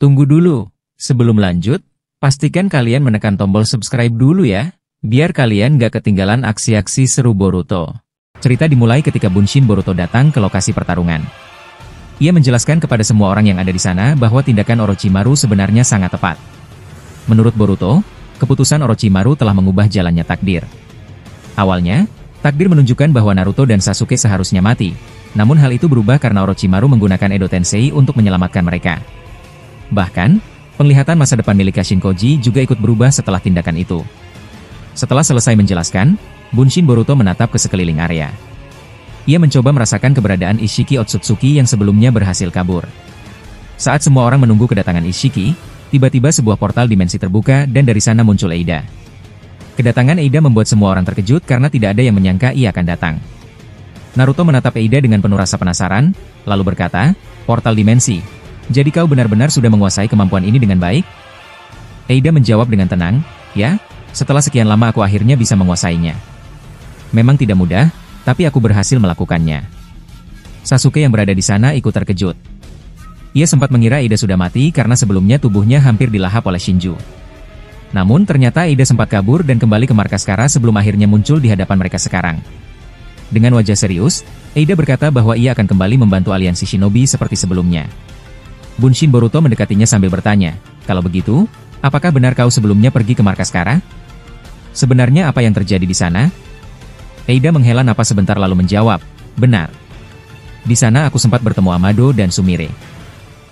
Tunggu dulu, sebelum lanjut, pastikan kalian menekan tombol subscribe dulu ya, biar kalian gak ketinggalan aksi-aksi seru Boruto. Cerita dimulai ketika Bunshin Boruto datang ke lokasi pertarungan. Ia menjelaskan kepada semua orang yang ada di sana bahwa tindakan Orochimaru sebenarnya sangat tepat. Menurut Boruto, keputusan Orochimaru telah mengubah jalannya takdir. Awalnya, takdir menunjukkan bahwa Naruto dan Sasuke seharusnya mati, namun hal itu berubah karena Orochimaru menggunakan Edo Tensei untuk menyelamatkan mereka. Bahkan, penglihatan masa depan milik Shinkoji juga ikut berubah setelah tindakan itu. Setelah selesai menjelaskan, Bunshin Boruto menatap ke sekeliling area. Ia mencoba merasakan keberadaan Ishiki Otsutsuki yang sebelumnya berhasil kabur. Saat semua orang menunggu kedatangan Ishiki, tiba-tiba sebuah portal dimensi terbuka dan dari sana muncul Eida. Kedatangan Eida membuat semua orang terkejut karena tidak ada yang menyangka ia akan datang. Naruto menatap Eida dengan penuh rasa penasaran, lalu berkata, "Portal dimensi. Jadi kau benar-benar sudah menguasai kemampuan ini dengan baik?" Eida menjawab dengan tenang, "Ya, setelah sekian lama aku akhirnya bisa menguasainya. Memang tidak mudah, tapi aku berhasil melakukannya." Sasuke yang berada di sana ikut terkejut. Ia sempat mengira Eida sudah mati karena sebelumnya tubuhnya hampir dilahap oleh Shinju. Namun ternyata Eida sempat kabur dan kembali ke markas Kara sebelum akhirnya muncul di hadapan mereka sekarang. Dengan wajah serius, Eida berkata bahwa ia akan kembali membantu aliansi shinobi seperti sebelumnya. Bunshin Boruto mendekatinya sambil bertanya, "Kalau begitu, apakah benar kau sebelumnya pergi ke markas Kara? Sebenarnya apa yang terjadi di sana?" Eida menghela napas sebentar lalu menjawab, "Benar. Di sana aku sempat bertemu Amado dan Sumire.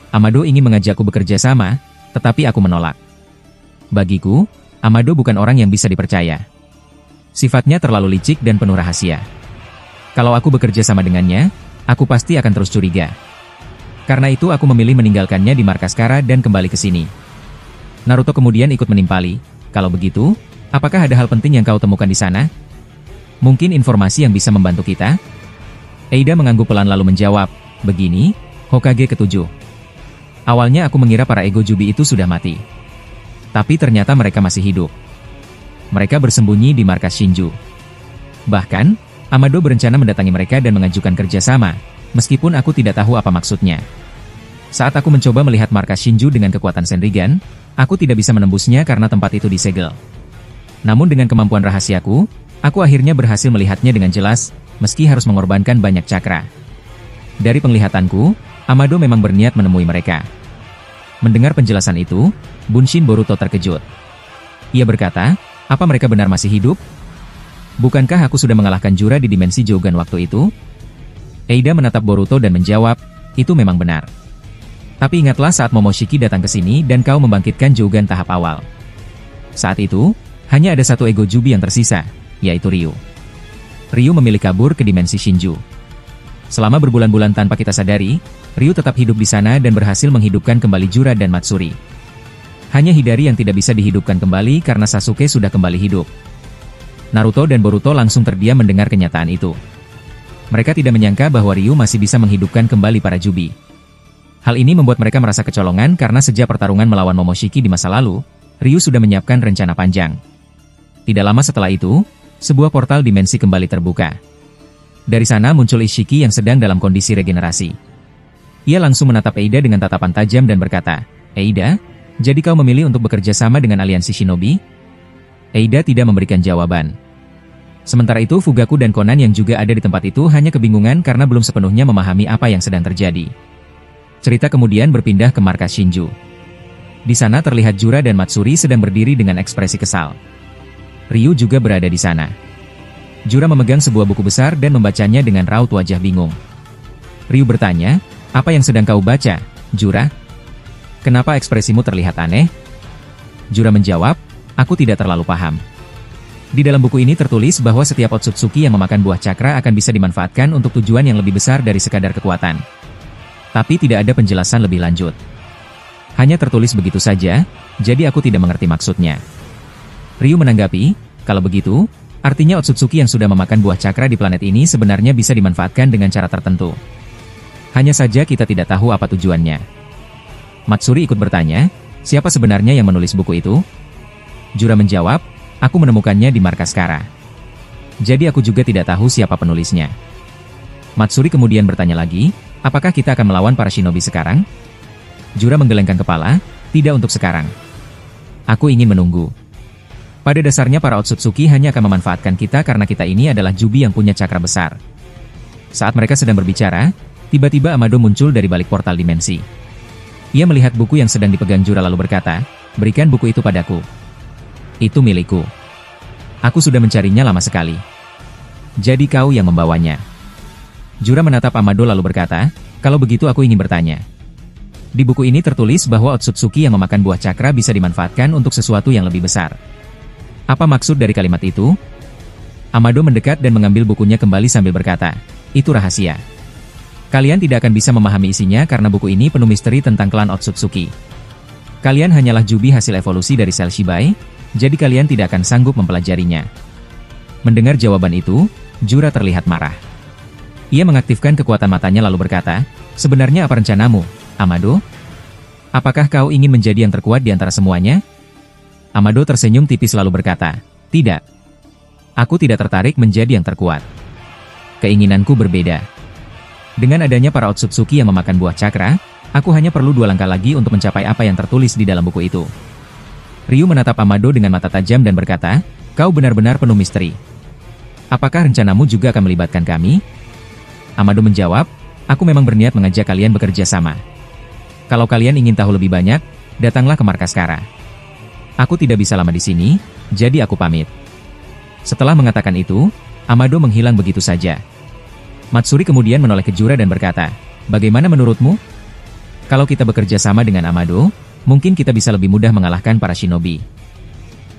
Amado ingin mengajakku bekerja sama, tetapi aku menolak. Bagiku, Amado bukan orang yang bisa dipercaya. Sifatnya terlalu licik dan penuh rahasia. Kalau aku bekerja sama dengannya, aku pasti akan terus curiga. Karena itu aku memilih meninggalkannya di markas Kara dan kembali ke sini." Naruto kemudian ikut menimpali, "Kalau begitu, apakah ada hal penting yang kau temukan di sana? Mungkin informasi yang bisa membantu kita?" Eida mengangguk pelan lalu menjawab, "Begini, Hokage ke-7. Awalnya aku mengira para Ego Jubi itu sudah mati. Tapi ternyata mereka masih hidup. Mereka bersembunyi di markas Shinju. Bahkan, Amado berencana mendatangi mereka dan mengajukan kerjasama, meskipun aku tidak tahu apa maksudnya. Saat aku mencoba melihat markas Shinju dengan kekuatan Senrigan, aku tidak bisa menembusnya karena tempat itu disegel. Namun dengan kemampuan rahasiaku, aku akhirnya berhasil melihatnya dengan jelas, meski harus mengorbankan banyak cakra. Dari penglihatanku, Amado memang berniat menemui mereka." Mendengar penjelasan itu, Bunshin Boruto terkejut. Ia berkata, "Apa mereka benar masih hidup? Bukankah aku sudah mengalahkan Jura di dimensi Jougan waktu itu?" Eida menatap Boruto dan menjawab, "Itu memang benar. Tapi ingatlah saat Momoshiki datang ke sini dan kau membangkitkan Jougan tahap awal. Saat itu, hanya ada satu Ego Jubi yang tersisa, yaitu Ryu. Ryu memilih kabur ke dimensi Shinju. Selama berbulan-bulan tanpa kita sadari, Ryu tetap hidup di sana dan berhasil menghidupkan kembali Jura dan Matsuri. Hanya Hidari yang tidak bisa dihidupkan kembali karena Sasuke sudah kembali hidup." Naruto dan Boruto langsung terdiam mendengar kenyataan itu. Mereka tidak menyangka bahwa Ryu masih bisa menghidupkan kembali para Jubi. Hal ini membuat mereka merasa kecolongan karena sejak pertarungan melawan Momoshiki di masa lalu, Ryu sudah menyiapkan rencana panjang. Tidak lama setelah itu, sebuah portal dimensi kembali terbuka. Dari sana muncul Ishiki yang sedang dalam kondisi regenerasi. Ia langsung menatap Eida dengan tatapan tajam dan berkata, "Eida, jadi kau memilih untuk bekerja sama dengan aliansi shinobi?" Eida tidak memberikan jawaban. Sementara itu Fugaku dan Konan yang juga ada di tempat itu hanya kebingungan karena belum sepenuhnya memahami apa yang sedang terjadi. Cerita kemudian berpindah ke markas Shinju. Di sana terlihat Jura dan Matsuri sedang berdiri dengan ekspresi kesal. Ryu juga berada di sana. Jura memegang sebuah buku besar dan membacanya dengan raut wajah bingung. Ryu bertanya, "Apa yang sedang kau baca, Jura? Kenapa ekspresimu terlihat aneh?" Jura menjawab, "Aku tidak terlalu paham. Di dalam buku ini tertulis bahwa setiap Otsutsuki yang memakan buah cakra akan bisa dimanfaatkan untuk tujuan yang lebih besar dari sekadar kekuatan. Tapi tidak ada penjelasan lebih lanjut. Hanya tertulis begitu saja, jadi aku tidak mengerti maksudnya." Ryu menanggapi, "Kalau begitu, artinya Otsutsuki yang sudah memakan buah cakra di planet ini sebenarnya bisa dimanfaatkan dengan cara tertentu. Hanya saja kita tidak tahu apa tujuannya." Matsuri ikut bertanya, "Siapa sebenarnya yang menulis buku itu?" Jura menjawab, "Aku menemukannya di markas Kara. Jadi aku juga tidak tahu siapa penulisnya." Matsuri kemudian bertanya lagi, "Apakah kita akan melawan para shinobi sekarang?" Jura menggelengkan kepala, tidak untuk sekarang. Aku ingin menunggu. Pada dasarnya para Otsutsuki hanya akan memanfaatkan kita karena kita ini adalah Jubi yang punya cakra besar. Saat mereka sedang berbicara, tiba-tiba Amado muncul dari balik portal dimensi. Ia melihat buku yang sedang dipegang Jura lalu berkata, "Berikan buku itu padaku. Itu milikku. Aku sudah mencarinya lama sekali. Jadi kau yang membawanya." Jura menatap Amado lalu berkata, "Kalau begitu aku ingin bertanya. Di buku ini tertulis bahwa Otsutsuki yang memakan buah cakra bisa dimanfaatkan untuk sesuatu yang lebih besar. Apa maksud dari kalimat itu?" Amado mendekat dan mengambil bukunya kembali sambil berkata, "Itu rahasia. Kalian tidak akan bisa memahami isinya karena buku ini penuh misteri tentang klan Otsutsuki. Kalian hanyalah Jubi hasil evolusi dari sel Shibai, jadi kalian tidak akan sanggup mempelajarinya." Mendengar jawaban itu, Jura terlihat marah. Ia mengaktifkan kekuatan matanya lalu berkata, "Sebenarnya apa rencanamu, Amado? Apakah kau ingin menjadi yang terkuat di antara semuanya?" Amado tersenyum tipis lalu berkata, "Tidak. Aku tidak tertarik menjadi yang terkuat. Keinginanku berbeda. Dengan adanya para Otsutsuki yang memakan buah cakra, aku hanya perlu 2 langkah lagi untuk mencapai apa yang tertulis di dalam buku itu." Ryu menatap Amado dengan mata tajam dan berkata, "Kau benar-benar penuh misteri. Apakah rencanamu juga akan melibatkan kami?" Amado menjawab, "Aku memang berniat mengajak kalian bekerja sama. Kalau kalian ingin tahu lebih banyak, datanglah ke markas Kara. Aku tidak bisa lama di sini, jadi aku pamit." Setelah mengatakan itu, Amado menghilang begitu saja. Matsuri kemudian menoleh ke Jura dan berkata, "Bagaimana menurutmu? Kalau kita bekerja sama dengan Amado, mungkin kita bisa lebih mudah mengalahkan para shinobi."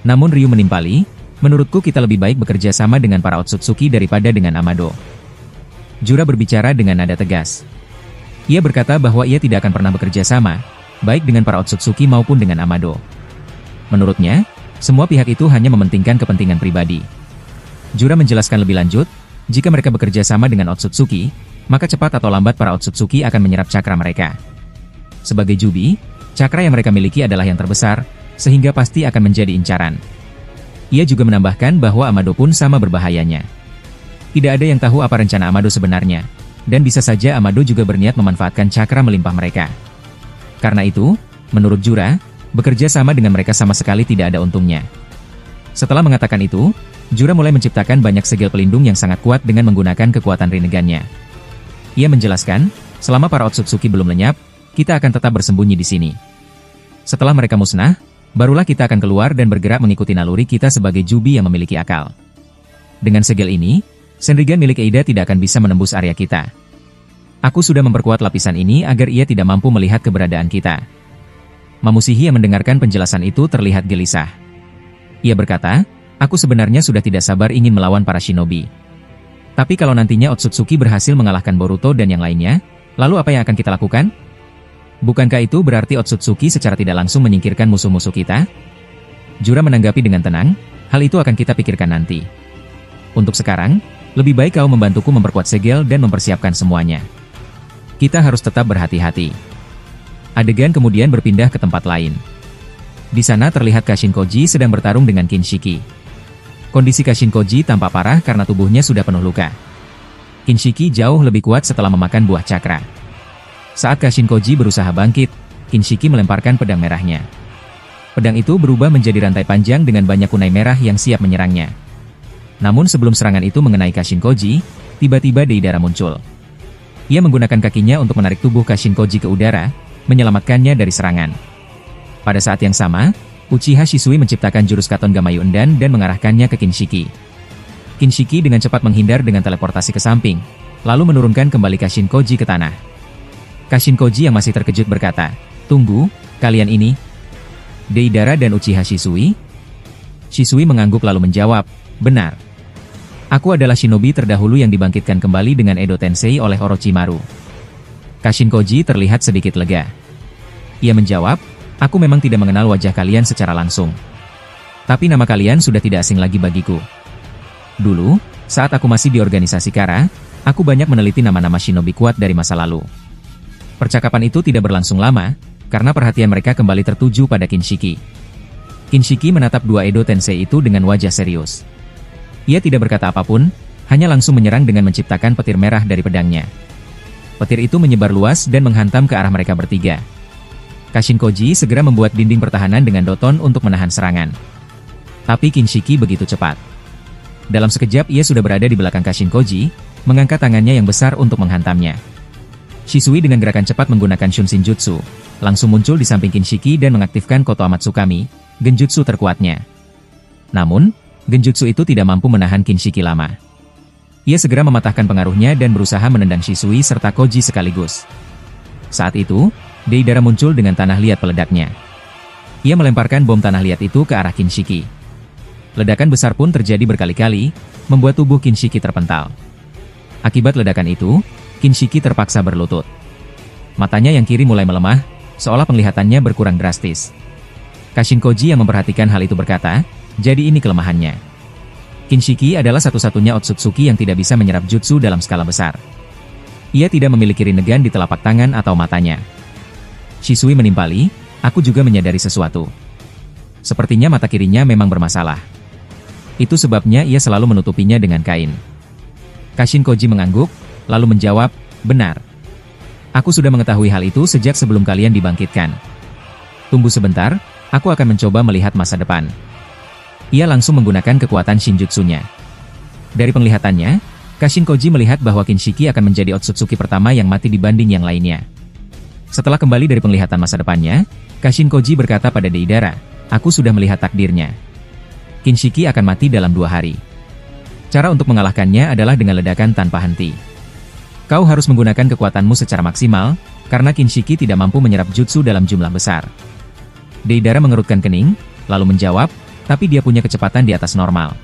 Namun Ryu menimpali, "Menurutku kita lebih baik bekerja sama dengan para Otsutsuki daripada dengan Amado." Jura berbicara dengan nada tegas. Ia berkata bahwa ia tidak akan pernah bekerja sama, baik dengan para Otsutsuki maupun dengan Amado. Menurutnya, semua pihak itu hanya mementingkan kepentingan pribadi. Jura menjelaskan lebih lanjut, jika mereka bekerja sama dengan Otsutsuki, maka cepat atau lambat para Otsutsuki akan menyerap cakra mereka. Sebagai Jubi, cakra yang mereka miliki adalah yang terbesar, sehingga pasti akan menjadi incaran. Ia juga menambahkan bahwa Amado pun sama berbahayanya. Tidak ada yang tahu apa rencana Amado sebenarnya, dan bisa saja Amado juga berniat memanfaatkan cakra melimpah mereka. Karena itu, menurut Jura, bekerja sama dengan mereka sama sekali tidak ada untungnya. Setelah mengatakan itu, Jura mulai menciptakan banyak segel pelindung yang sangat kuat dengan menggunakan kekuatan Rinnegan-nya. Ia menjelaskan, selama para Otsutsuki belum lenyap, kita akan tetap bersembunyi di sini. Setelah mereka musnah, barulah kita akan keluar dan bergerak mengikuti naluri kita sebagai Jubi yang memiliki akal. Dengan segel ini, Senrigan milik Eida tidak akan bisa menembus area kita. Aku sudah memperkuat lapisan ini agar ia tidak mampu melihat keberadaan kita. Mamushige yang mendengarkan penjelasan itu terlihat gelisah. Ia berkata, "Aku sebenarnya sudah tidak sabar ingin melawan para shinobi. Tapi kalau nantinya Otsutsuki berhasil mengalahkan Boruto dan yang lainnya, lalu apa yang akan kita lakukan? Bukankah itu berarti Otsutsuki secara tidak langsung menyingkirkan musuh-musuh kita?" Jura menanggapi dengan tenang, "Hal itu akan kita pikirkan nanti. Untuk sekarang, lebih baik kau membantuku memperkuat segel dan mempersiapkan semuanya. Kita harus tetap berhati-hati." Adegan kemudian berpindah ke tempat lain. Di sana terlihat Kashin Koji sedang bertarung dengan Kinshiki. Kondisi Kashin Koji tampak parah karena tubuhnya sudah penuh luka. Kinshiki jauh lebih kuat setelah memakan buah cakra. Saat Kashin Koji berusaha bangkit, Kinshiki melemparkan pedang merahnya. Pedang itu berubah menjadi rantai panjang dengan banyak kunai merah yang siap menyerangnya. Namun sebelum serangan itu mengenai Kashin Koji, tiba-tiba Deidara muncul. Ia menggunakan kakinya untuk menarik tubuh Kashin Koji ke udara, menyelamatkannya dari serangan. Pada saat yang sama, Uchiha Shisui menciptakan jurus Katon Gamayu Endan dan mengarahkannya ke Kinshiki. Kinshiki dengan cepat menghindar dengan teleportasi ke samping, lalu menurunkan kembali Kashin Koji ke tanah. Kashin Koji yang masih terkejut berkata, "Tunggu, kalian ini?" Deidara dan Uchiha Shisui? Shisui mengangguk lalu menjawab, "Benar. Aku adalah shinobi terdahulu yang dibangkitkan kembali dengan Edo Tensei oleh Orochimaru." Kashin Koji terlihat sedikit lega. Ia menjawab, "Aku memang tidak mengenal wajah kalian secara langsung. Tapi nama kalian sudah tidak asing lagi bagiku. Dulu, saat aku masih di organisasi Kara, aku banyak meneliti nama-nama shinobi kuat dari masa lalu." Percakapan itu tidak berlangsung lama, karena perhatian mereka kembali tertuju pada Kinshiki. Kinshiki menatap dua Edo Tensei itu dengan wajah serius. Ia tidak berkata apapun, hanya langsung menyerang dengan menciptakan petir merah dari pedangnya. Petir itu menyebar luas dan menghantam ke arah mereka bertiga. Kashin Koji segera membuat dinding pertahanan dengan Doton untuk menahan serangan. Tapi Kinshiki begitu cepat. Dalam sekejap ia sudah berada di belakang Kashin Koji, mengangkat tangannya yang besar untuk menghantamnya. Shisui dengan gerakan cepat menggunakan Shunshin Jutsu, langsung muncul di samping Kinshiki dan mengaktifkan Koto Amatsukami, genjutsu terkuatnya. Namun, genjutsu itu tidak mampu menahan Kinshiki lama. Ia segera mematahkan pengaruhnya dan berusaha menendang Shisui serta Koji sekaligus. Saat itu, Deidara muncul dengan tanah liat peledaknya. Ia melemparkan bom tanah liat itu ke arah Kinshiki. Ledakan besar pun terjadi berkali-kali, membuat tubuh Kinshiki terpental. Akibat ledakan itu, Kinshiki terpaksa berlutut. Matanya yang kiri mulai melemah, seolah penglihatannya berkurang drastis. Kashin Koji yang memperhatikan hal itu berkata, jadi ini kelemahannya. Kinshiki adalah satu-satunya Otsutsuki yang tidak bisa menyerap jutsu dalam skala besar. Ia tidak memiliki rinnegan di telapak tangan atau matanya. Shisui menimpali, aku juga menyadari sesuatu. Sepertinya mata kirinya memang bermasalah. Itu sebabnya ia selalu menutupinya dengan kain. Kashin Koji mengangguk, lalu menjawab, benar. Aku sudah mengetahui hal itu sejak sebelum kalian dibangkitkan. Tunggu sebentar, aku akan mencoba melihat masa depan. Ia langsung menggunakan kekuatan Shinjutsunya. Dari penglihatannya, Kashin Koji melihat bahwa Kinshiki akan menjadi Otsutsuki pertama yang mati dibanding yang lainnya. Setelah kembali dari penglihatan masa depannya, Kashin Koji berkata pada Deidara, aku sudah melihat takdirnya. Kinshiki akan mati dalam 2 hari. Cara untuk mengalahkannya adalah dengan ledakan tanpa henti. Kau harus menggunakan kekuatanmu secara maksimal, karena Kinshiki tidak mampu menyerap jutsu dalam jumlah besar. Deidara mengerutkan kening, lalu menjawab, tapi dia punya kecepatan di atas normal.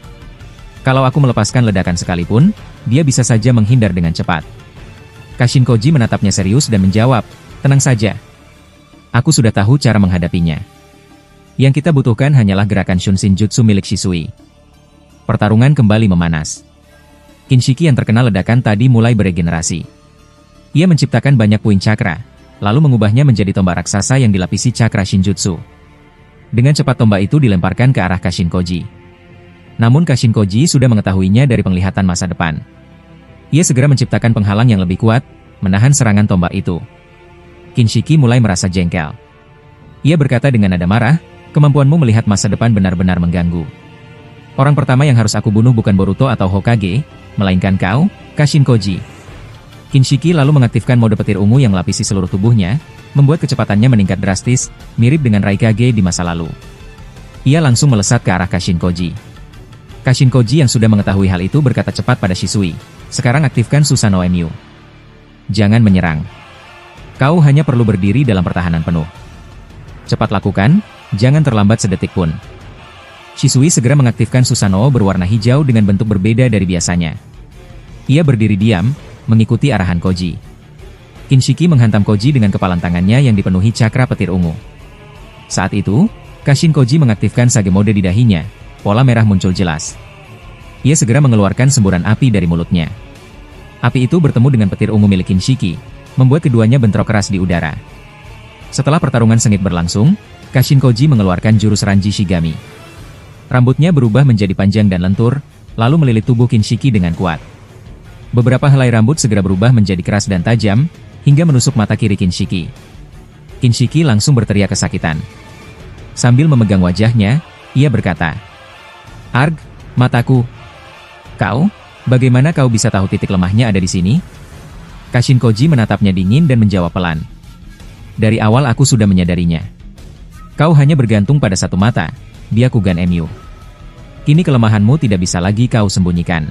Kalau aku melepaskan ledakan sekalipun, dia bisa saja menghindar dengan cepat. Kashin Koji menatapnya serius dan menjawab, tenang saja. Aku sudah tahu cara menghadapinya. Yang kita butuhkan hanyalah gerakan Shunshin Jutsu milik Shisui. Pertarungan kembali memanas. Kinshiki yang terkena ledakan tadi mulai beregenerasi. Ia menciptakan banyak puing cakra, lalu mengubahnya menjadi tombak raksasa yang dilapisi cakra Shinjutsu. Dengan cepat tombak itu dilemparkan ke arah Kashin Koji. Namun Kashin Koji sudah mengetahuinya dari penglihatan masa depan. Ia segera menciptakan penghalang yang lebih kuat, menahan serangan tombak itu. Kinshiki mulai merasa jengkel. Ia berkata dengan nada marah, kemampuanmu melihat masa depan benar-benar mengganggu. Orang pertama yang harus aku bunuh bukan Boruto atau Hokage, melainkan kau, Kashin Koji. Kinshiki lalu mengaktifkan mode petir ungu yang melapisi seluruh tubuhnya, membuat kecepatannya meningkat drastis, mirip dengan Raikage di masa lalu. Ia langsung melesat ke arah Kashin Koji. Kashin Koji yang sudah mengetahui hal itu berkata cepat pada Shisui, sekarang aktifkan Susanoo Myu. Jangan menyerang. Kau hanya perlu berdiri dalam pertahanan penuh. Cepat lakukan, jangan terlambat sedetik pun. Shisui segera mengaktifkan Susanoo berwarna hijau dengan bentuk berbeda dari biasanya. Ia berdiri diam, mengikuti arahan Koji. Kinshiki menghantam Koji dengan kepalan tangannya yang dipenuhi cakra petir ungu. Saat itu, Kashin Koji mengaktifkan Sage mode di dahinya, pola merah muncul jelas. Ia segera mengeluarkan semburan api dari mulutnya. Api itu bertemu dengan petir ungu milik Kinshiki, membuat keduanya bentrok keras di udara. Setelah pertarungan sengit berlangsung, Kashin Koji mengeluarkan jurus Ranji Shigami. Rambutnya berubah menjadi panjang dan lentur, lalu melilit tubuh Kinshiki dengan kuat. Beberapa helai rambut segera berubah menjadi keras dan tajam, hingga menusuk mata kiri Kinshiki. Kinshiki langsung berteriak kesakitan. Sambil memegang wajahnya, ia berkata, "Arg, mataku. Kau, bagaimana kau bisa tahu titik lemahnya ada di sini?" Kashin Koji menatapnya dingin dan menjawab pelan. "Dari awal aku sudah menyadarinya. Kau hanya bergantung pada satu mata, Byakugan Myu. Kini kelemahanmu tidak bisa lagi kau sembunyikan."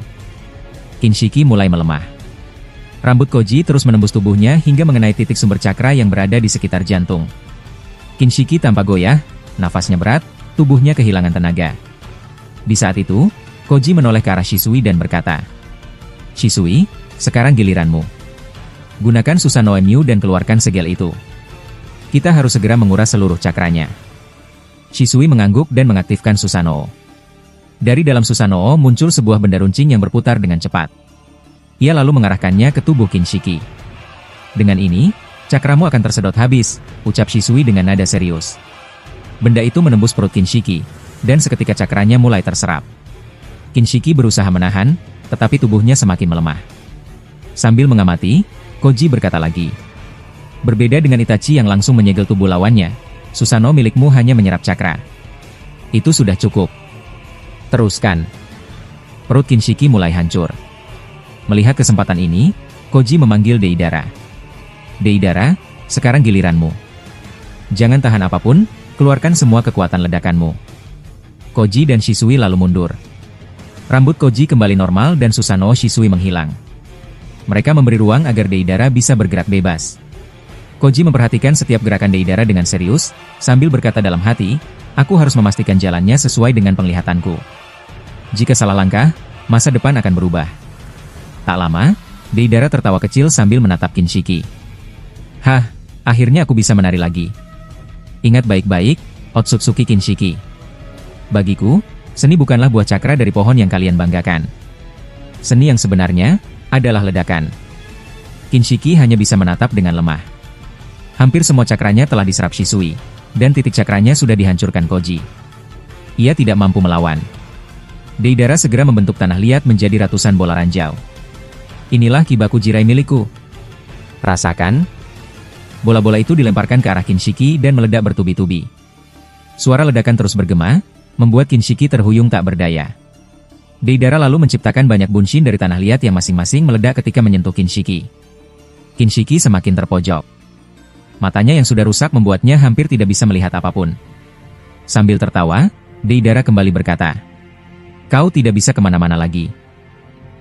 Kinshiki mulai melemah. Rambut Koji terus menembus tubuhnya hingga mengenai titik sumber cakra yang berada di sekitar jantung. Kinshiki tampak goyah, nafasnya berat, tubuhnya kehilangan tenaga. Di saat itu, Koji menoleh ke arah Shisui dan berkata, "Shisui, sekarang giliranmu. Gunakan Susanoo Myu dan keluarkan segel itu. Kita harus segera menguras seluruh cakranya." Shisui mengangguk dan mengaktifkan Susanoo. Dari dalam Susanoo muncul sebuah benda runcing yang berputar dengan cepat. Ia lalu mengarahkannya ke tubuh Kinshiki. "Dengan ini, cakramu akan tersedot habis," ucap Shisui dengan nada serius. Benda itu menembus perut Kinshiki, dan seketika cakranya mulai terserap. Kinshiki berusaha menahan, tetapi tubuhnya semakin melemah. Sambil mengamati, Koji berkata lagi, Berbeda dengan Itachi yang langsung menyegel tubuh lawannya, Susanoo milikmu hanya menyerap cakra. Itu sudah cukup. Teruskan. Perut Kinshiki mulai hancur. Melihat kesempatan ini, Koji memanggil Deidara. Deidara, sekarang giliranmu. Jangan tahan apapun, keluarkan semua kekuatan ledakanmu. Koji dan Shisui lalu mundur. Rambut Koji kembali normal dan Susanoo Shisui menghilang. Mereka memberi ruang agar Deidara bisa bergerak bebas. Koji memperhatikan setiap gerakan Deidara dengan serius, sambil berkata dalam hati, aku harus memastikan jalannya sesuai dengan penglihatanku. Jika salah langkah, masa depan akan berubah. Tak lama, Deidara tertawa kecil sambil menatap Kinshiki. Hah, akhirnya aku bisa menari lagi. Ingat baik-baik, Otsutsuki Kinshiki. Bagiku, seni bukanlah buah cakra dari pohon yang kalian banggakan. Seni yang sebenarnya adalah ledakan. Kinshiki hanya bisa menatap dengan lemah. Hampir semua cakranya telah diserap Shisui, dan titik cakranya sudah dihancurkan Koji. Ia tidak mampu melawan. Deidara segera membentuk tanah liat menjadi ratusan bola ranjau. Inilah Kibaku Jirai milikku. Rasakan. Bola-bola itu dilemparkan ke arah Kinshiki dan meledak bertubi-tubi. Suara ledakan terus bergema, membuat Kinshiki terhuyung tak berdaya. Deidara lalu menciptakan banyak bunshin dari tanah liat yang masing-masing meledak ketika menyentuh Kinshiki. Kinshiki semakin terpojok. Matanya yang sudah rusak membuatnya hampir tidak bisa melihat apapun. Sambil tertawa, Deidara kembali berkata, kau tidak bisa kemana-mana lagi.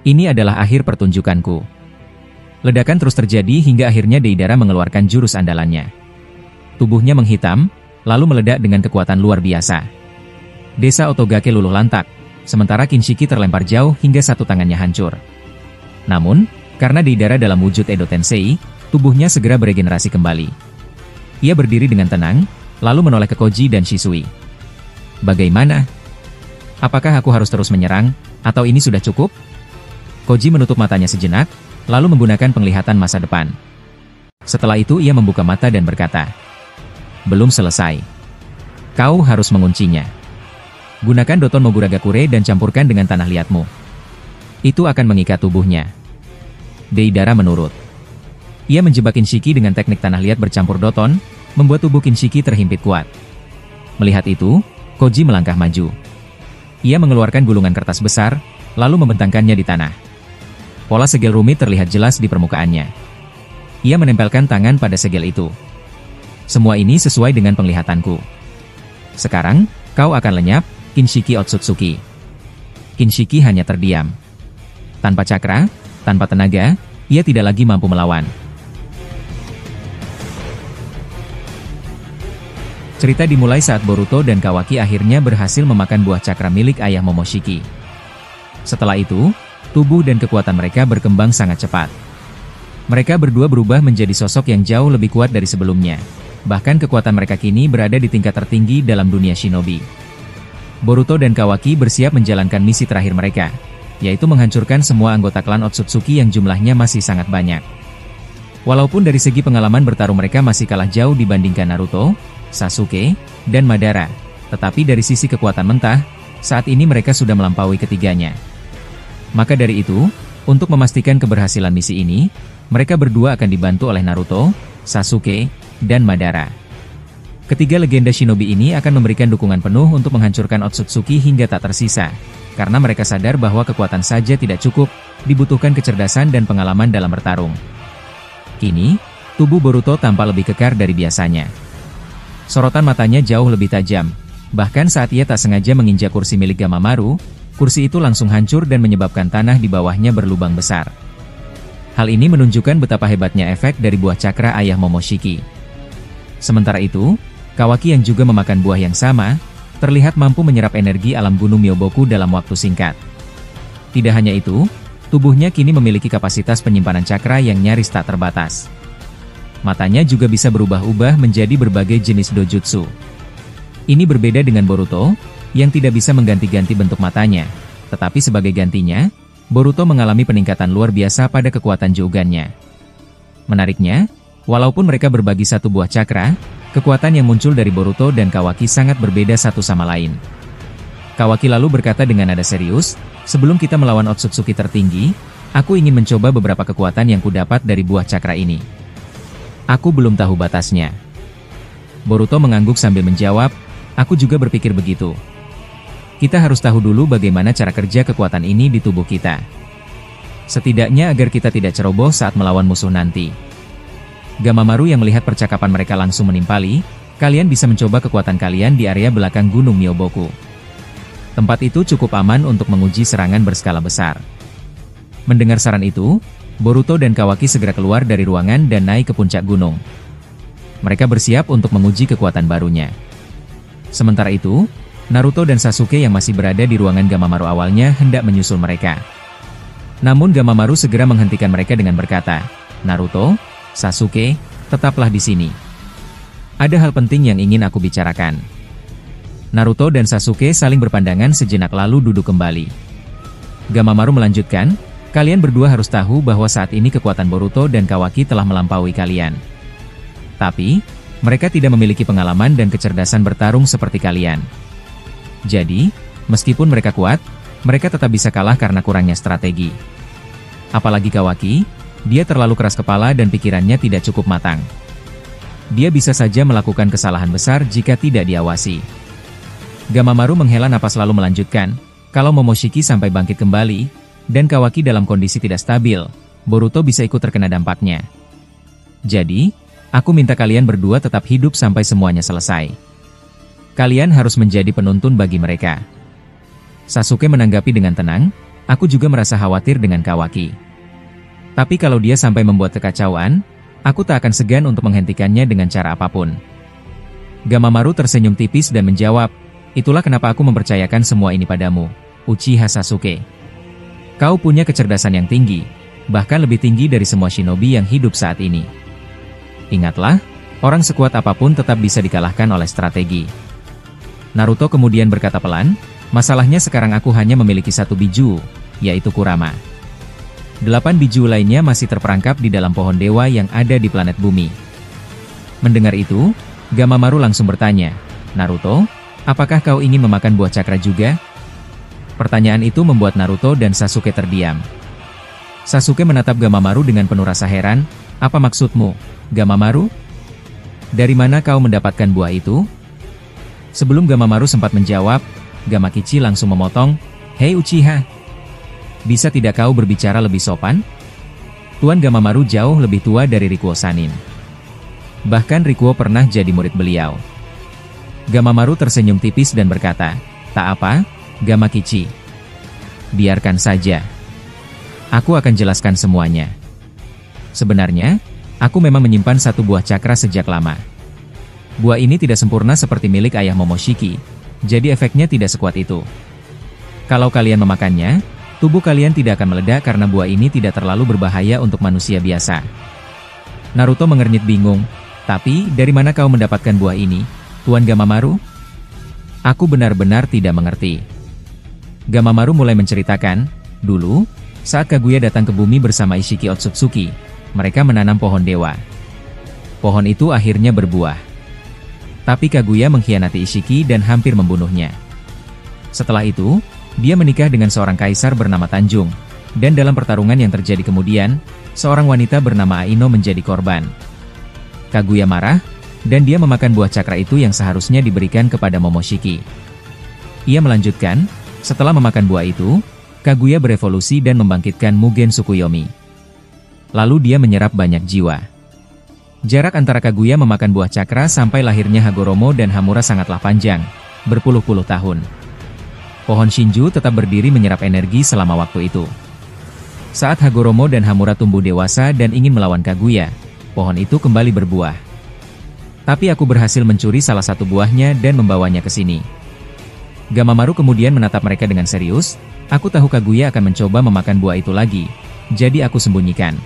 Ini adalah akhir pertunjukanku. Ledakan terus terjadi hingga akhirnya Deidara mengeluarkan jurus andalannya. Tubuhnya menghitam, lalu meledak dengan kekuatan luar biasa. Desa Otogake luluh lantak, sementara Kinshiki terlempar jauh hingga satu tangannya hancur. Namun, karena Deidara dalam wujud Edo Tensei, tubuhnya segera beregenerasi kembali. Ia berdiri dengan tenang, lalu menoleh ke Koji dan Shisui. Bagaimana? Apakah aku harus terus menyerang, atau ini sudah cukup? Koji menutup matanya sejenak, lalu menggunakan penglihatan masa depan. Setelah itu ia membuka mata dan berkata, belum selesai. Kau harus menguncinya. Gunakan Doton Moguragakure dan campurkan dengan tanah liatmu. Itu akan mengikat tubuhnya. Deidara menurut. Ia menjebak Kinshiki dengan teknik tanah liat bercampur Doton, membuat tubuh Kinshiki terhimpit kuat. Melihat itu, Koji melangkah maju. Ia mengeluarkan gulungan kertas besar, lalu membentangkannya di tanah. Pola segel rumit terlihat jelas di permukaannya. Ia menempelkan tangan pada segel itu. Semua ini sesuai dengan penglihatanku. Sekarang, kau akan lenyap, Kinshiki Otsutsuki. Kinshiki hanya terdiam. Tanpa cakra, tanpa tenaga, ia tidak lagi mampu melawan. Cerita dimulai saat Boruto dan Kawaki akhirnya berhasil memakan buah cakra milik ayah Momoshiki. Setelah itu, tubuh dan kekuatan mereka berkembang sangat cepat. Mereka berdua berubah menjadi sosok yang jauh lebih kuat dari sebelumnya. Bahkan kekuatan mereka kini berada di tingkat tertinggi dalam dunia shinobi. Boruto dan Kawaki bersiap menjalankan misi terakhir mereka, yaitu menghancurkan semua anggota klan Otsutsuki yang jumlahnya masih sangat banyak. Walaupun dari segi pengalaman bertarung mereka masih kalah jauh dibandingkan Naruto, Sasuke, dan Madara, tetapi dari sisi kekuatan mentah, saat ini mereka sudah melampaui ketiganya. Maka dari itu, untuk memastikan keberhasilan misi ini, mereka berdua akan dibantu oleh Naruto, Sasuke, dan Madara. Ketiga legenda shinobi ini akan memberikan dukungan penuh untuk menghancurkan Otsutsuki hingga tak tersisa, karena mereka sadar bahwa kekuatan saja tidak cukup, dibutuhkan kecerdasan dan pengalaman dalam bertarung. Kini, tubuh Boruto tampak lebih kekar dari biasanya. Sorotan matanya jauh lebih tajam, bahkan saat ia tak sengaja menginjak kursi milik Gamamaru, kursi itu langsung hancur dan menyebabkan tanah di bawahnya berlubang besar. Hal ini menunjukkan betapa hebatnya efek dari buah cakra ayah Momoshiki. Sementara itu, Kawaki yang juga memakan buah yang sama, terlihat mampu menyerap energi alam gunung Myoboku dalam waktu singkat. Tidak hanya itu, tubuhnya kini memiliki kapasitas penyimpanan cakra yang nyaris tak terbatas. Matanya juga bisa berubah-ubah menjadi berbagai jenis dojutsu. Ini berbeda dengan Boruto, yang tidak bisa mengganti-ganti bentuk matanya, tetapi sebagai gantinya, Boruto mengalami peningkatan luar biasa pada kekuatan Juugannya. Menariknya, walaupun mereka berbagi satu buah cakra, kekuatan yang muncul dari Boruto dan Kawaki sangat berbeda satu sama lain. Kawaki lalu berkata dengan nada serius, sebelum kita melawan Otsutsuki tertinggi, aku ingin mencoba beberapa kekuatan yang kudapat dari buah cakra ini. Aku belum tahu batasnya. Boruto mengangguk sambil menjawab, aku juga berpikir begitu. Kita harus tahu dulu bagaimana cara kerja kekuatan ini di tubuh kita. Setidaknya agar kita tidak ceroboh saat melawan musuh nanti. Gamamaru yang melihat percakapan mereka langsung menimpali, kalian bisa mencoba kekuatan kalian di area belakang Gunung Myoboku. Tempat itu cukup aman untuk menguji serangan berskala besar. Mendengar saran itu, Boruto dan Kawaki segera keluar dari ruangan dan naik ke puncak gunung. Mereka bersiap untuk menguji kekuatan barunya. Sementara itu, Naruto dan Sasuke yang masih berada di ruangan Gamamaru awalnya hendak menyusul mereka. Namun Gamamaru segera menghentikan mereka dengan berkata, Naruto, Sasuke, tetaplah di sini. Ada hal penting yang ingin aku bicarakan. Naruto dan Sasuke saling berpandangan sejenak lalu duduk kembali. Gamamaru melanjutkan, kalian berdua harus tahu bahwa saat ini kekuatan Boruto dan Kawaki telah melampaui kalian. Tapi, mereka tidak memiliki pengalaman dan kecerdasan bertarung seperti kalian. Jadi, meskipun mereka kuat, mereka tetap bisa kalah karena kurangnya strategi. Apalagi Kawaki, dia terlalu keras kepala dan pikirannya tidak cukup matang. Dia bisa saja melakukan kesalahan besar jika tidak diawasi. Gamamaru menghela napas lalu melanjutkan, kalau Momoshiki sampai bangkit kembali, dan Kawaki dalam kondisi tidak stabil, Boruto bisa ikut terkena dampaknya. Jadi, aku minta kalian berdua tetap hidup sampai semuanya selesai. Kalian harus menjadi penuntun bagi mereka. Sasuke menanggapi dengan tenang, aku juga merasa khawatir dengan Kawaki. Tapi kalau dia sampai membuat kekacauan, aku tak akan segan untuk menghentikannya dengan cara apapun. Gamamaru tersenyum tipis dan menjawab, itulah kenapa aku mempercayakan semua ini padamu, Uchiha Sasuke. Kau punya kecerdasan yang tinggi, bahkan lebih tinggi dari semua shinobi yang hidup saat ini. Ingatlah, orang sekuat apapun tetap bisa dikalahkan oleh strategi. Naruto kemudian berkata pelan, masalahnya sekarang aku hanya memiliki satu biju, yaitu Kurama. 8 biju lainnya masih terperangkap di dalam pohon dewa yang ada di planet bumi. Mendengar itu, Gamamaru langsung bertanya, Naruto, apakah kau ingin memakan buah cakra juga? Pertanyaan itu membuat Naruto dan Sasuke terdiam. Sasuke menatap Gamamaru dengan penuh rasa heran, apa maksudmu, Gamamaru? Dari mana kau mendapatkan buah itu? Sebelum Gamamaru sempat menjawab, Gamakichi langsung memotong, hei Uchiha, bisa tidak kau berbicara lebih sopan? Tuan Gamamaru jauh lebih tua dari Rikuo Sanin. Bahkan Rikuo pernah jadi murid beliau. Gamamaru tersenyum tipis dan berkata, tak apa, Gamakichi. Biarkan saja. Aku akan jelaskan semuanya. Sebenarnya, aku memang menyimpan satu buah cakra sejak lama. Buah ini tidak sempurna seperti milik ayah Momoshiki, jadi efeknya tidak sekuat itu. Kalau kalian memakannya, tubuh kalian tidak akan meledak karena buah ini tidak terlalu berbahaya untuk manusia biasa. Naruto mengernyit bingung, tapi dari mana kau mendapatkan buah ini, Tuan Gamamaru? Aku benar-benar tidak mengerti. Gamamaru mulai menceritakan, dulu, saat Kaguya datang ke bumi bersama Ishiki Otsutsuki, mereka menanam pohon dewa. Pohon itu akhirnya berbuah. Tapi Kaguya mengkhianati Ishiki dan hampir membunuhnya. Setelah itu, dia menikah dengan seorang kaisar bernama Tanjung, dan dalam pertarungan yang terjadi kemudian, seorang wanita bernama Aino menjadi korban. Kaguya marah, dan dia memakan buah cakra itu yang seharusnya diberikan kepada Momoshiki. Ia melanjutkan, setelah memakan buah itu, Kaguya berevolusi dan membangkitkan Mugen Tsukuyomi. Lalu dia menyerap banyak jiwa. Jarak antara Kaguya memakan buah cakra sampai lahirnya Hagoromo dan Hamura sangatlah panjang, berpuluh-puluh tahun. Pohon Shinju tetap berdiri menyerap energi selama waktu itu. Saat Hagoromo dan Hamura tumbuh dewasa dan ingin melawan Kaguya, pohon itu kembali berbuah. Tapi aku berhasil mencuri salah satu buahnya dan membawanya ke sini. Gamamaru kemudian menatap mereka dengan serius, aku tahu Kaguya akan mencoba memakan buah itu lagi, jadi aku sembunyikan.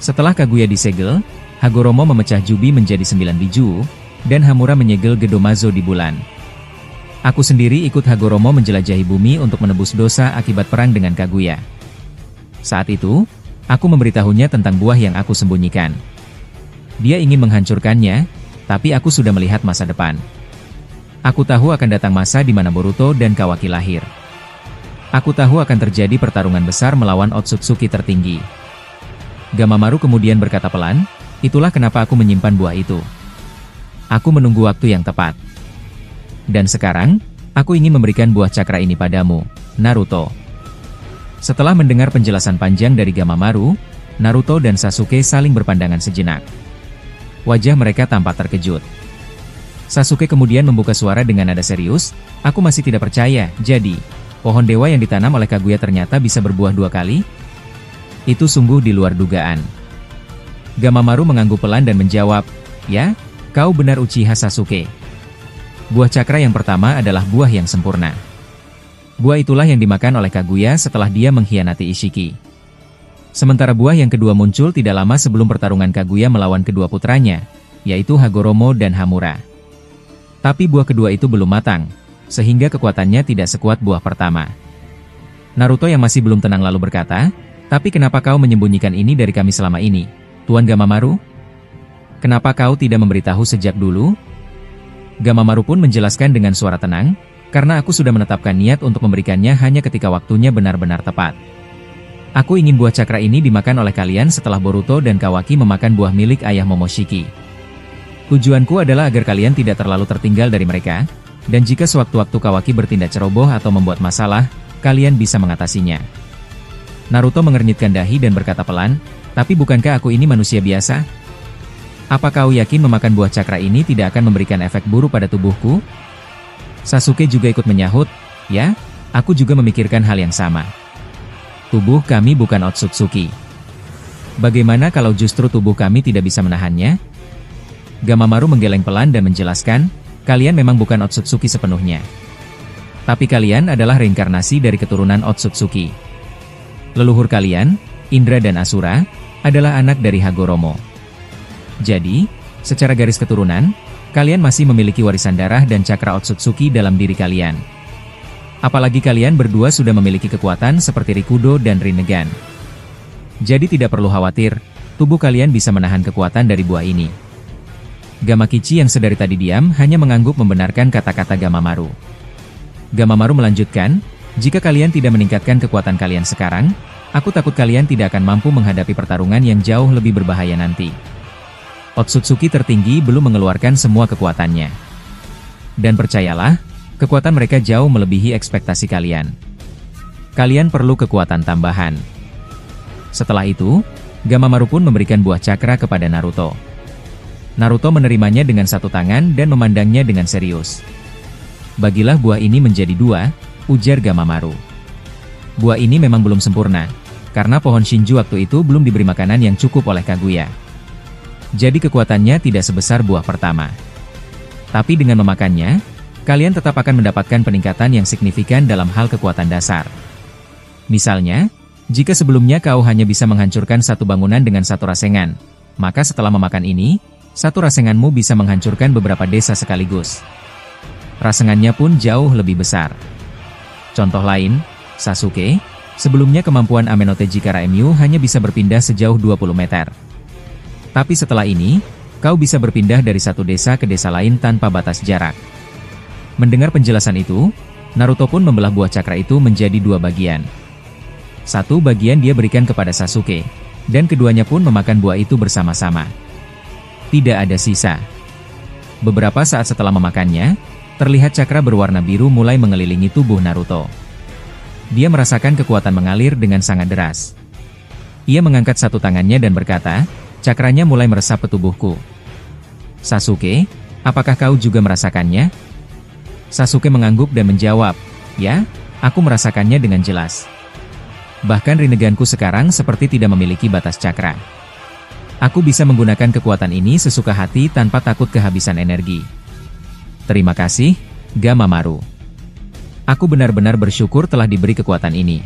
Setelah Kaguya disegel, Hagoromo memecah Jubi menjadi 9 biju, dan Hamura menyegel Gedomazo di bulan. Aku sendiri ikut Hagoromo menjelajahi bumi untuk menebus dosa akibat perang dengan Kaguya. Saat itu, aku memberitahunya tentang buah yang aku sembunyikan. Dia ingin menghancurkannya, tapi aku sudah melihat masa depan. Aku tahu akan datang masa di mana Boruto dan Kawaki lahir. Aku tahu akan terjadi pertarungan besar melawan Otsutsuki tertinggi. Gamamaru kemudian berkata pelan, Itulah kenapa aku menyimpan buah itu. Aku menunggu waktu yang tepat. Dan sekarang, aku ingin memberikan buah cakra ini padamu, Naruto. Setelah mendengar penjelasan panjang dari Gamamaru, Naruto dan Sasuke saling berpandangan sejenak. Wajah mereka tampak terkejut. Sasuke kemudian membuka suara dengan nada serius, "Aku masih tidak percaya, jadi, pohon dewa yang ditanam oleh Kaguya ternyata bisa berbuah 2 kali? Itu sungguh di luar dugaan." Gamamaru mengangguk pelan dan menjawab, "Ya, kau benar Uchiha Sasuke. Buah cakra yang pertama adalah buah yang sempurna. Buah itulah yang dimakan oleh Kaguya setelah dia mengkhianati Ishiki. Sementara buah yang kedua muncul tidak lama sebelum pertarungan Kaguya melawan kedua putranya, yaitu Hagoromo dan Hamura. Tapi buah kedua itu belum matang, sehingga kekuatannya tidak sekuat buah pertama." Naruto yang masih belum tenang lalu berkata, "Tapi kenapa kau menyembunyikan ini dari kami selama ini, Tuan Gamamaru? Kenapa kau tidak memberitahu sejak dulu?" Gamamaru pun menjelaskan dengan suara tenang, "Karena aku sudah menetapkan niat untuk memberikannya hanya ketika waktunya benar-benar tepat. Aku ingin buah cakra ini dimakan oleh kalian setelah Boruto dan Kawaki memakan buah milik ayah Momoshiki. Tujuanku adalah agar kalian tidak terlalu tertinggal dari mereka, dan jika sewaktu-waktu Kawaki bertindak ceroboh atau membuat masalah, kalian bisa mengatasinya." Naruto mengernyitkan dahi dan berkata pelan, "Tapi bukankah aku ini manusia biasa? Apa kau yakin memakan buah cakra ini tidak akan memberikan efek buruk pada tubuhku?" Sasuke juga ikut menyahut, "Ya, aku juga memikirkan hal yang sama. Tubuh kami bukan Otsutsuki. Bagaimana kalau justru tubuh kami tidak bisa menahannya?" Gamamaru menggeleng pelan dan menjelaskan, "Kalian memang bukan Otsutsuki sepenuhnya. Tapi kalian adalah reinkarnasi dari keturunan Otsutsuki. Leluhur kalian, Indra dan Asura, adalah anak dari Hagoromo. Jadi, secara garis keturunan, kalian masih memiliki warisan darah dan cakra Otsutsuki dalam diri kalian. Apalagi kalian berdua sudah memiliki kekuatan seperti Rikudo dan Rinnegan. Jadi tidak perlu khawatir, tubuh kalian bisa menahan kekuatan dari buah ini." Gamakichi yang sedari tadi diam hanya mengangguk membenarkan kata-kata Gamamaru. Gamamaru melanjutkan, "Jika kalian tidak meningkatkan kekuatan kalian sekarang, aku takut kalian tidak akan mampu menghadapi pertarungan yang jauh lebih berbahaya nanti. Otsutsuki tertinggi belum mengeluarkan semua kekuatannya. Dan percayalah, kekuatan mereka jauh melebihi ekspektasi kalian. Kalian perlu kekuatan tambahan." Setelah itu, Gamamaru pun memberikan buah cakra kepada Naruto. Naruto menerimanya dengan satu tangan dan memandangnya dengan serius. "Bagilah buah ini menjadi 2, ujar Gamamaru. "Buah ini memang belum sempurna, karena pohon Shinju waktu itu belum diberi makanan yang cukup oleh Kaguya. Jadi kekuatannya tidak sebesar buah pertama. Tapi dengan memakannya, kalian tetap akan mendapatkan peningkatan yang signifikan dalam hal kekuatan dasar. Misalnya, jika sebelumnya kau hanya bisa menghancurkan satu bangunan dengan satu rasengan, maka setelah memakan ini, satu rasenganmu bisa menghancurkan beberapa desa sekaligus. Rasengannya pun jauh lebih besar. Contoh lain, Sasuke, sebelumnya kemampuan Amenoteji Karaemyu hanya bisa berpindah sejauh 20 meter. Tapi setelah ini, kau bisa berpindah dari satu desa ke desa lain tanpa batas jarak." Mendengar penjelasan itu, Naruto pun membelah buah cakra itu menjadi 2 bagian. Satu bagian dia berikan kepada Sasuke, dan keduanya pun memakan buah itu bersama-sama. Tidak ada sisa. Beberapa saat setelah memakannya, terlihat cakra berwarna biru mulai mengelilingi tubuh Naruto. Dia merasakan kekuatan mengalir dengan sangat deras. Ia mengangkat satu tangannya dan berkata, "Cakranya mulai meresap ke tubuhku." "Sasuke, apakah kau juga merasakannya?" Sasuke mengangguk dan menjawab, "Ya, aku merasakannya dengan jelas. Bahkan Rinneganku sekarang seperti tidak memiliki batas cakra. Aku bisa menggunakan kekuatan ini sesuka hati tanpa takut kehabisan energi. Terima kasih, Gamamaru. Aku benar-benar bersyukur telah diberi kekuatan ini."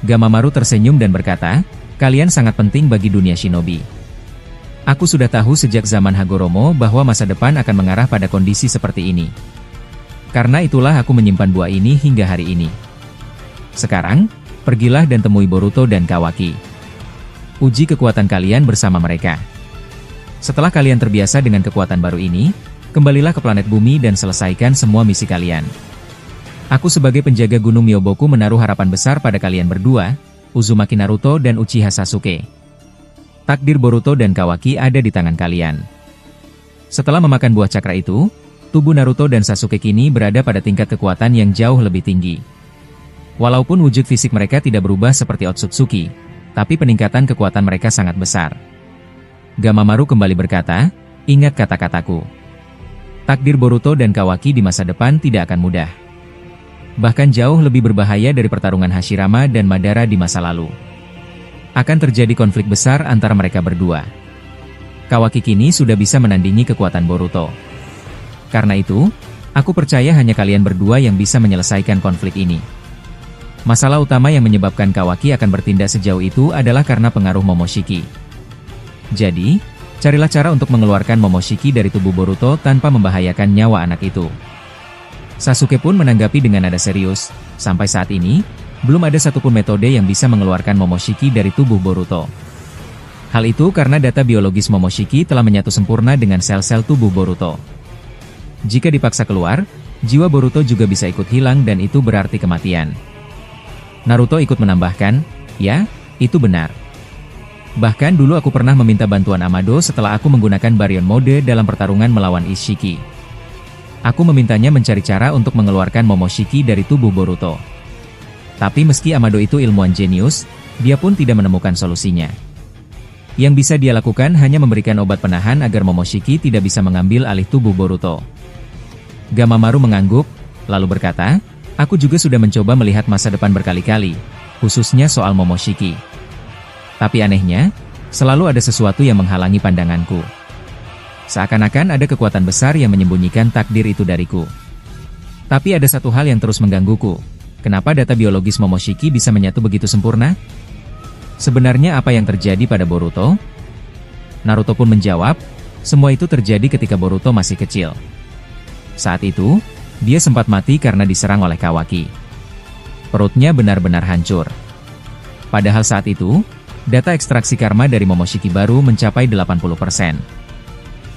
Gamamaru tersenyum dan berkata, "Kalian sangat penting bagi dunia shinobi. Aku sudah tahu sejak zaman Hagoromo bahwa masa depan akan mengarah pada kondisi seperti ini. Karena itulah aku menyimpan buah ini hingga hari ini. Sekarang, pergilah dan temui Boruto dan Kawaki. Uji kekuatan kalian bersama mereka. Setelah kalian terbiasa dengan kekuatan baru ini, kembalilah ke planet bumi dan selesaikan semua misi kalian. Aku sebagai penjaga Gunung Myoboku menaruh harapan besar pada kalian berdua, Uzumaki Naruto dan Uchiha Sasuke." Takdir Boruto dan Kawaki ada di tangan kalian. Setelah memakan buah cakra itu, tubuh Naruto dan Sasuke kini berada pada tingkat kekuatan yang jauh lebih tinggi. Walaupun wujud fisik mereka tidak berubah seperti Otsutsuki, tapi peningkatan kekuatan mereka sangat besar. Gamamaru kembali berkata, "Ingat kata-kataku. Takdir Boruto dan Kawaki di masa depan tidak akan mudah. Bahkan jauh lebih berbahaya dari pertarungan Hashirama dan Madara di masa lalu. Akan terjadi konflik besar antara mereka berdua. Kawaki kini sudah bisa menandingi kekuatan Boruto. Karena itu, aku percaya hanya kalian berdua yang bisa menyelesaikan konflik ini." Masalah utama yang menyebabkan Kawaki akan bertindak sejauh itu adalah karena pengaruh Momoshiki. Jadi, carilah cara untuk mengeluarkan Momoshiki dari tubuh Boruto tanpa membahayakan nyawa anak itu. Sasuke pun menanggapi dengan nada serius, sampai saat ini, belum ada satupun metode yang bisa mengeluarkan Momoshiki dari tubuh Boruto. Hal itu karena data biologis Momoshiki telah menyatu sempurna dengan sel-sel tubuh Boruto. Jika dipaksa keluar, jiwa Boruto juga bisa ikut hilang dan itu berarti kematian. Naruto ikut menambahkan, "Ya, itu benar. Bahkan dulu aku pernah meminta bantuan Amado setelah aku menggunakan Baryon Mode dalam pertarungan melawan Ishiki. Aku memintanya mencari cara untuk mengeluarkan Momoshiki dari tubuh Boruto. Tapi meski Amado itu ilmuwan jenius, dia pun tidak menemukan solusinya. Yang bisa dia lakukan hanya memberikan obat penahan agar Momoshiki tidak bisa mengambil alih tubuh Boruto." Gamamaru mengangguk, lalu berkata, "Aku juga sudah mencoba melihat masa depan berkali-kali, khususnya soal Momoshiki. Tapi anehnya, selalu ada sesuatu yang menghalangi pandanganku. Seakan-akan ada kekuatan besar yang menyembunyikan takdir itu dariku. Tapi ada satu hal yang terus menggangguku. Kenapa data biologis Momoshiki bisa menyatu begitu sempurna? Sebenarnya apa yang terjadi pada Boruto?" Naruto pun menjawab, "Semua itu terjadi ketika Boruto masih kecil. Saat itu, dia sempat mati karena diserang oleh Kawaki. Perutnya benar-benar hancur. Padahal saat itu, data ekstraksi karma dari Momoshiki baru mencapai 80%.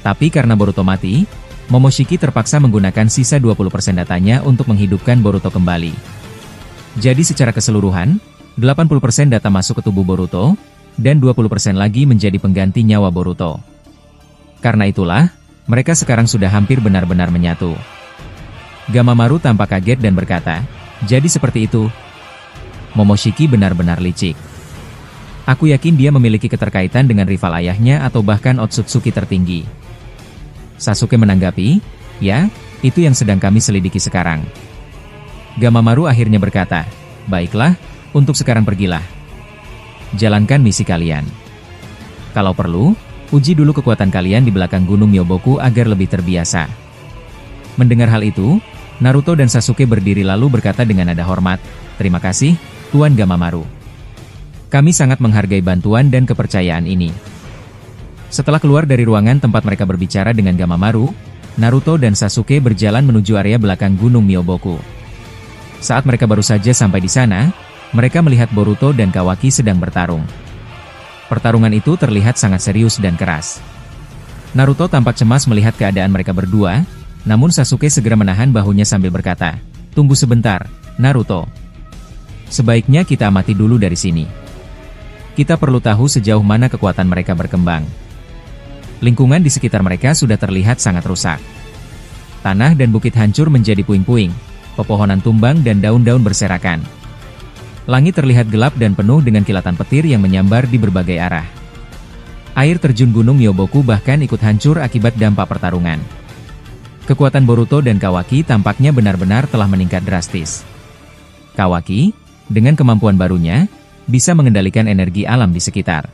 Tapi karena Boruto mati, Momoshiki terpaksa menggunakan sisa 20% datanya untuk menghidupkan Boruto kembali. Jadi secara keseluruhan, 80% data masuk ke tubuh Boruto, dan 20% lagi menjadi pengganti nyawa Boruto. Karena itulah, mereka sekarang sudah hampir benar-benar menyatu." Gamamaru tampak kaget dan berkata, "Jadi seperti itu. Momoshiki benar-benar licik. Aku yakin dia memiliki keterkaitan dengan rival ayahnya atau bahkan Otsutsuki tertinggi." Sasuke menanggapi, "Ya, itu yang sedang kami selidiki sekarang." Gamamaru akhirnya berkata, "Baiklah, untuk sekarang pergilah. Jalankan misi kalian. Kalau perlu, uji dulu kekuatan kalian di belakang Gunung Myoboku agar lebih terbiasa." Mendengar hal itu, Naruto dan Sasuke berdiri lalu berkata dengan nada hormat, "Terima kasih, Tuan Gamamaru. Kami sangat menghargai bantuan dan kepercayaan ini." Setelah keluar dari ruangan tempat mereka berbicara dengan Gamamaru, Naruto dan Sasuke berjalan menuju area belakang Gunung Myoboku. Saat mereka baru saja sampai di sana, mereka melihat Boruto dan Kawaki sedang bertarung. Pertarungan itu terlihat sangat serius dan keras. Naruto tampak cemas melihat keadaan mereka berdua, namun Sasuke segera menahan bahunya sambil berkata, "Tunggu sebentar, Naruto. Sebaiknya kita amati dulu dari sini. Kita perlu tahu sejauh mana kekuatan mereka berkembang." Lingkungan di sekitar mereka sudah terlihat sangat rusak. Tanah dan bukit hancur menjadi puing-puing, pepohonan tumbang dan daun-daun berserakan. Langit terlihat gelap dan penuh dengan kilatan petir yang menyambar di berbagai arah. Air terjun Gunung Myoboku bahkan ikut hancur akibat dampak pertarungan. Kekuatan Boruto dan Kawaki tampaknya benar-benar telah meningkat drastis. Kawaki, dengan kemampuan barunya, bisa mengendalikan energi alam di sekitar.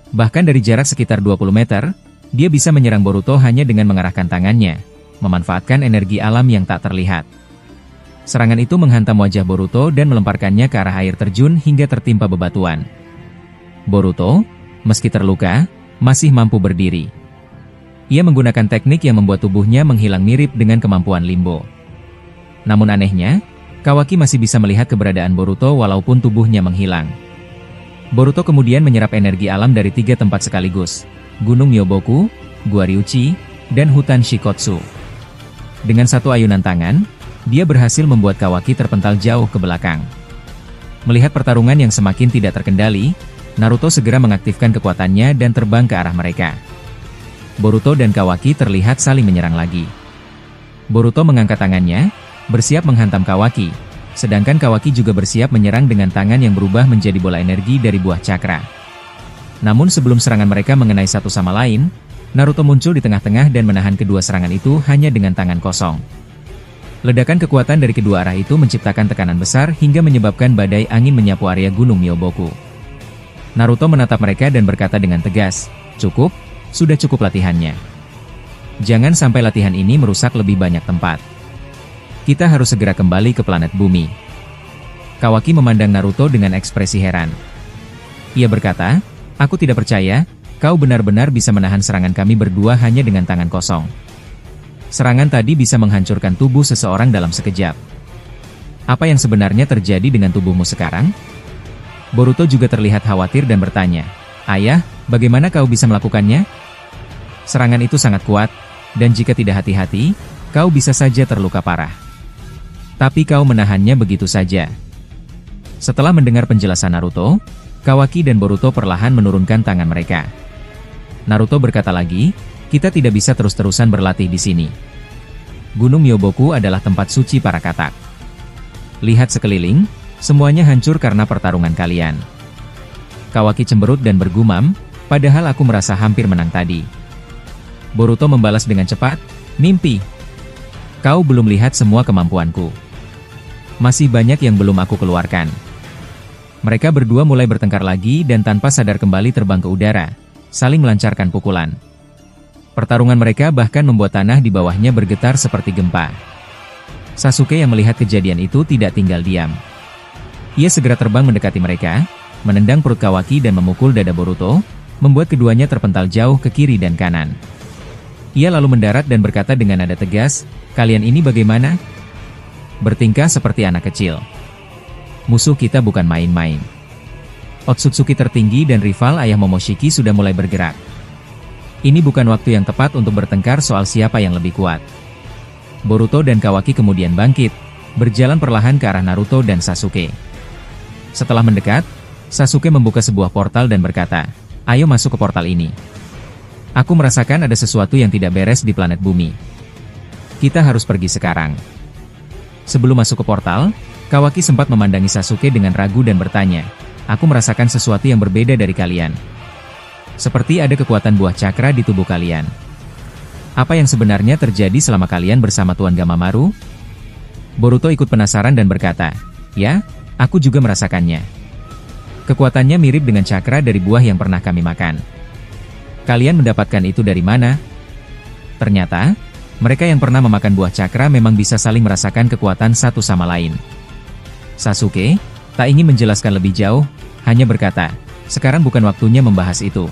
Bahkan dari jarak sekitar 20 meter, dia bisa menyerang Boruto hanya dengan mengarahkan tangannya, memanfaatkan energi alam yang tak terlihat. Serangan itu menghantam wajah Boruto dan melemparkannya ke arah air terjun hingga tertimpa bebatuan. Boruto, meski terluka, masih mampu berdiri. Ia menggunakan teknik yang membuat tubuhnya menghilang mirip dengan kemampuan Limbo. Namun anehnya, Kawaki masih bisa melihat keberadaan Boruto walaupun tubuhnya menghilang. Boruto kemudian menyerap energi alam dari 3 tempat sekaligus, Gunung Myoboku, Gua Ryuchi, dan hutan Shikotsu. Dengan satu ayunan tangan, dia berhasil membuat Kawaki terpental jauh ke belakang. Melihat pertarungan yang semakin tidak terkendali, Naruto segera mengaktifkan kekuatannya dan terbang ke arah mereka. Boruto dan Kawaki terlihat saling menyerang lagi. Boruto mengangkat tangannya, bersiap menghantam Kawaki, sedangkan Kawaki juga bersiap menyerang dengan tangan yang berubah menjadi bola energi dari buah cakra. Namun sebelum serangan mereka mengenai satu sama lain, Naruto muncul di tengah-tengah dan menahan kedua serangan itu hanya dengan tangan kosong. Ledakan kekuatan dari kedua arah itu menciptakan tekanan besar hingga menyebabkan badai angin menyapu area Gunung Myoboku. Naruto menatap mereka dan berkata dengan tegas, "Cukup, sudah cukup latihannya. Jangan sampai latihan ini merusak lebih banyak tempat. Kita harus segera kembali ke planet bumi." Kawaki memandang Naruto dengan ekspresi heran. Ia berkata, "Aku tidak percaya, kau benar-benar bisa menahan serangan kami berdua hanya dengan tangan kosong. Serangan tadi bisa menghancurkan tubuh seseorang dalam sekejap. Apa yang sebenarnya terjadi dengan tubuhmu sekarang?" Boruto juga terlihat khawatir dan bertanya, "Ayah, bagaimana kau bisa melakukannya? Serangan itu sangat kuat, dan jika tidak hati-hati, kau bisa saja terluka parah. Tapi kau menahannya begitu saja." Setelah mendengar penjelasan Naruto, Kawaki dan Boruto perlahan menurunkan tangan mereka. Naruto berkata lagi, "Kita tidak bisa terus-terusan berlatih di sini. Gunung Myoboku adalah tempat suci para katak. Lihat sekeliling, semuanya hancur karena pertarungan kalian." Kawaki cemberut dan bergumam, "Padahal aku merasa hampir menang tadi." Boruto membalas dengan cepat, "Mimpi. Kau belum lihat semua kemampuanku. Masih banyak yang belum aku keluarkan." Mereka berdua mulai bertengkar lagi dan tanpa sadar kembali terbang ke udara, saling melancarkan pukulan. Pertarungan mereka bahkan membuat tanah di bawahnya bergetar seperti gempa. Sasuke yang melihat kejadian itu tidak tinggal diam. Ia segera terbang mendekati mereka, menendang perut Kawaki dan memukul dada Boruto, membuat keduanya terpental jauh ke kiri dan kanan. Ia lalu mendarat dan berkata dengan nada tegas, "Kalian ini bagaimana? Bertingkah seperti anak kecil. Musuh kita bukan main-main." Otsutsuki tertinggi dan rival ayah Momoshiki sudah mulai bergerak. Ini bukan waktu yang tepat untuk bertengkar soal siapa yang lebih kuat. Boruto dan Kawaki kemudian bangkit, berjalan perlahan ke arah Naruto dan Sasuke. Setelah mendekat, Sasuke membuka sebuah portal dan berkata, "Ayo masuk ke portal ini. Aku merasakan ada sesuatu yang tidak beres di planet bumi. Kita harus pergi sekarang." Sebelum masuk ke portal, Kawaki sempat memandangi Sasuke dengan ragu dan bertanya, "Aku merasakan sesuatu yang berbeda dari kalian. Seperti ada kekuatan buah cakra di tubuh kalian. Apa yang sebenarnya terjadi selama kalian bersama Tuan Gamamaru?" Boruto ikut penasaran dan berkata, "Ya, aku juga merasakannya. Kekuatannya mirip dengan cakra dari buah yang pernah kami makan." "Kalian mendapatkan itu dari mana?" Ternyata, mereka yang pernah memakan buah cakra memang bisa saling merasakan kekuatan satu sama lain. Sasuke tak ingin menjelaskan lebih jauh, hanya berkata, "Sekarang bukan waktunya membahas itu.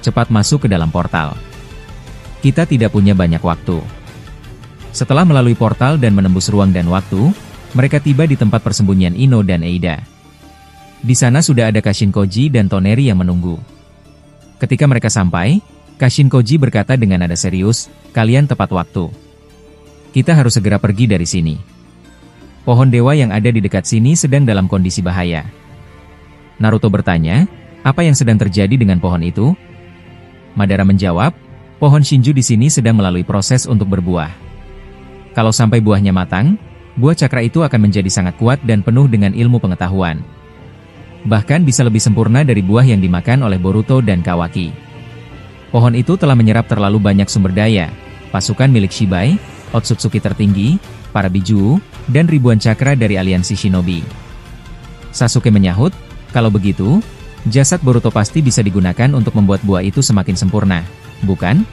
Cepat masuk ke dalam portal. Kita tidak punya banyak waktu." Setelah melalui portal dan menembus ruang dan waktu, mereka tiba di tempat persembunyian Ino dan Eida. Di sana sudah ada Kashinkoji dan Toneri yang menunggu. Ketika mereka sampai, Kashinkoji berkata dengan nada serius, "Kalian tepat waktu. Kita harus segera pergi dari sini. Pohon dewa yang ada di dekat sini sedang dalam kondisi bahaya." Naruto bertanya, "Apa yang sedang terjadi dengan pohon itu?" Madara menjawab, "Pohon Shinju di sini sedang melalui proses untuk berbuah. Kalau sampai buahnya matang, buah cakra itu akan menjadi sangat kuat dan penuh dengan ilmu pengetahuan. Bahkan bisa lebih sempurna dari buah yang dimakan oleh Boruto dan Kawaki. Pohon itu telah menyerap terlalu banyak sumber daya, pasukan milik Shibai, Otsutsuki tertinggi, para Bijuu, dan ribuan cakra dari aliansi Shinobi." Sasuke menyahut, "Kalau begitu, jasad Boruto pasti bisa digunakan untuk membuat buah itu semakin sempurna, bukan?"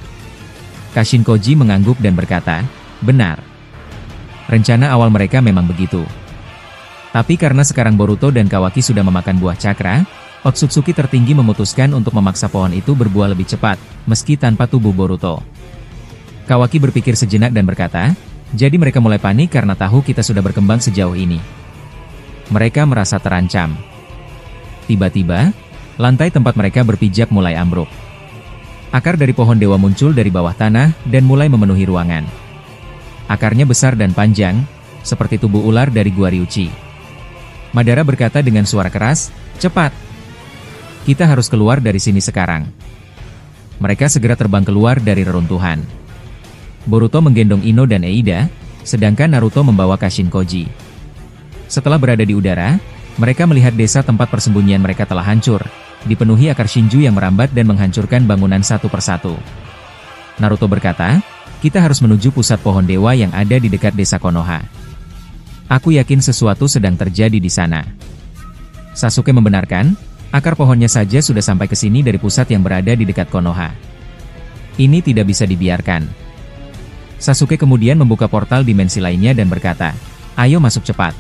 Kashinkoji mengangguk dan berkata, "Benar. Rencana awal mereka memang begitu. Tapi karena sekarang Boruto dan Kawaki sudah memakan buah cakra, Otsutsuki tertinggi memutuskan untuk memaksa pohon itu berbuah lebih cepat, meski tanpa tubuh Boruto." Kawaki berpikir sejenak dan berkata, "Jadi mereka mulai panik karena tahu kita sudah berkembang sejauh ini. Mereka merasa terancam." Tiba-tiba, lantai tempat mereka berpijak mulai ambruk. Akar dari pohon dewa muncul dari bawah tanah dan mulai memenuhi ruangan. Akarnya besar dan panjang, seperti tubuh ular dari Gua Ryuchi. Madara berkata dengan suara keras, "Cepat! Kita harus keluar dari sini sekarang. Mereka segera terbang keluar dari reruntuhan. Boruto menggendong Ino dan Eida, sedangkan Naruto membawa Kashin Koji. Setelah berada di udara, mereka melihat desa tempat persembunyian mereka telah hancur, dipenuhi akar Shinju yang merambat dan menghancurkan bangunan satu persatu. Naruto berkata, kita harus menuju pusat pohon dewa yang ada di dekat desa Konoha. Aku yakin sesuatu sedang terjadi di sana. Sasuke membenarkan, akar pohonnya saja sudah sampai ke sini dari pusat yang berada di dekat Konoha. Ini tidak bisa dibiarkan. Sasuke kemudian membuka portal dimensi lainnya dan berkata, ayo masuk cepat.